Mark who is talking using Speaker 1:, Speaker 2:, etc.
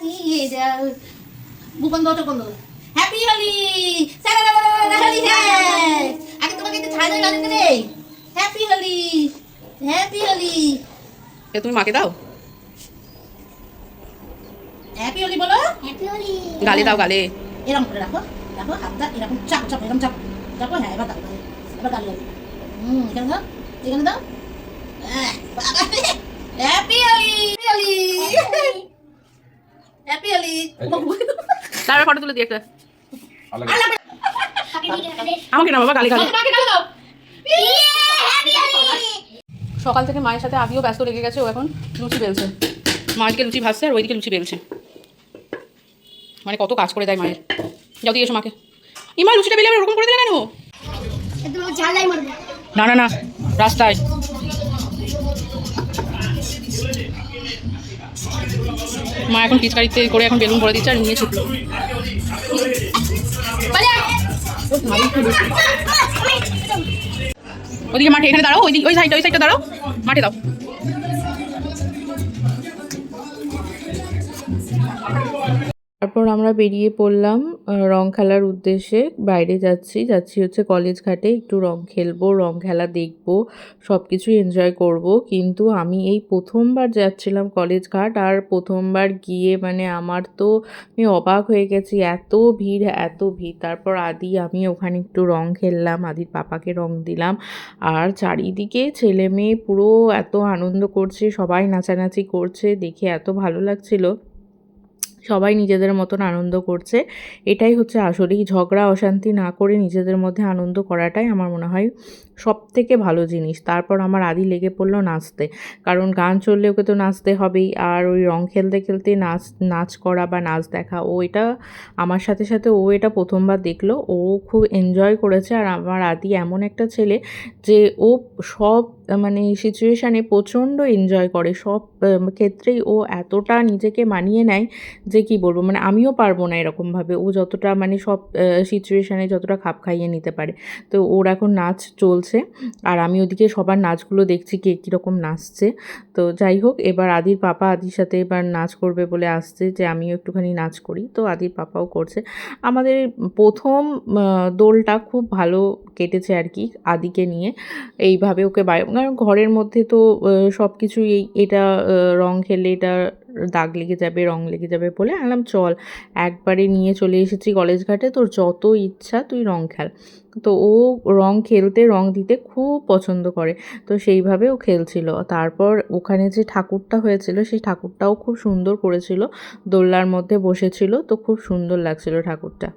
Speaker 1: নিয়ে যাও বুকন দো বন্ধ হ্যাপি হোলি হোলি আগে তোমাকে একটু ছাড়া গান দে হ্যাপি হোলি
Speaker 2: তুমি মাকে দাও
Speaker 1: হ্যাপি হোলি বলো হ্যাপি হোলি
Speaker 2: গালে দাও গালে
Speaker 1: এরকম করে রাখো রাখো হাতটা এরকম চাপ চাপ এরকম চাপ চাপো হ্যাঁ এবার দাও এবার গালে দাও এখানে দাও হ্যাপি হোলি হ্যাপি হোলি
Speaker 2: তারপর ফটো তুলে দিয়ে একটা আমাকে না বাবা গালে গালে সকাল থেকে মায়ের সাথে আদিও ব্যস্ত লেগে গেছে ও এখন লুচি বেলছে মা আজকে লুচি ভাজছে আর ওইদিকে লুচি বেলছে মানে কত কাজ করে দেয় মায়ের যাও দিয়ে এসো মাকে ইমা লুচিটা বেলে ওরকম করে দিলে কেন না না না রাস্তায় মা এখন পিচকারিতে করে এখন বেলুন করে দিচ্ছে আর নিয়ে ছুটলো ওদিকে মাঠে এখানে দাঁড়াও ওই সাইডটা দাঁড়াও মাঠে দাও তারপর আমরা বেরিয়ে পড়লাম রং খেলার উদ্দেশ্যে বাইরে যাচ্ছি হচ্ছে কলেজ ঘাটে একটু রং খেলবো রং খেলা দেখবো সব কিছুই এনজয় করব কিন্তু আমি এই প্রথমবার যাচ্ছিলাম কলেজ ঘাট আর প্রথমবার গিয়ে মানে আমার তো আমি অবাক হয়ে গেছি এত ভিড় তারপর আমি ওখানে একটু রং খেললাম আদির পাপাকে রং দিলাম আর চারিদিকে ছেলে মেয়ে পুরো এত আনন্দ করছে সবাই নাচানাচি করছে দেখে এত ভালো লাগছিল সবাই নিজেদের মতন আনন্দ করছে এটাই হচ্ছে আসলেই ঝগড়া অশান্তি না করে নিজেদের মধ্যে আনন্দ করাটাই আমার মনে হয় সব থেকে ভালো জিনিস তারপর আমার আদি লেগে পড়লো নাচতে কারণ গান চললে ওকে তো নাচতে হবেই আর ওই রং খেলতে খেলতে নাচ করা বা নাচ দেখা ও এটা আমার সাথে সাথে ও এটা প্রথমবার দেখলো ও খুব এনজয় করেছে আর আমার আদি এমন একটা ছেলে যে ও সব মানে সিচুয়েশানে প্রচণ্ড এনজয় করে সব ক্ষেত্রেই ও এতটা নিজেকে মানিয়ে নেয় যে কি বলবো মানে আমিও পারবো না এরকমভাবে ও যতটা মানে সব সিচুয়েশানে যতটা খাপ খাইয়ে নিতে পারে তো ওর এখন নাচ চলছে আর আমি ওদিকে সবার নাচগুলো দেখছি কে কীরকম নাচছে তো যাই হোক এবার আদির পাপা আদির সাথে এবার নাচ করবে বলে আসছে যে আমিও একটুখানি নাচ করি তো আদির পাপাও করছে আমাদের প্রথম দোলটা খুব ভালো কেটেছে আর কি আদিকে নিয়ে এইভাবে ওকে কারণ ঘরের মধ্যে তো সব কিছুই এটা রং খেলে এটা দাগ লেগে যাবে রং লেগে যাবে বলে আনলাম চল একবারে নিয়ে চলে এসেছি কলেজ ঘাটে তোর যত ইচ্ছা তুই রং খেল তো ও রং খেলতে রং দিতে খুব পছন্দ করে তো সেইভাবে ও খেলছিল তারপর ওখানে যে ঠাকুরটা হয়েছিল সেই ঠাকুরটাও খুব সুন্দর করেছিল দোলনার মধ্যে বসেছিল তো খুব সুন্দর লাগছিল ঠাকুরটা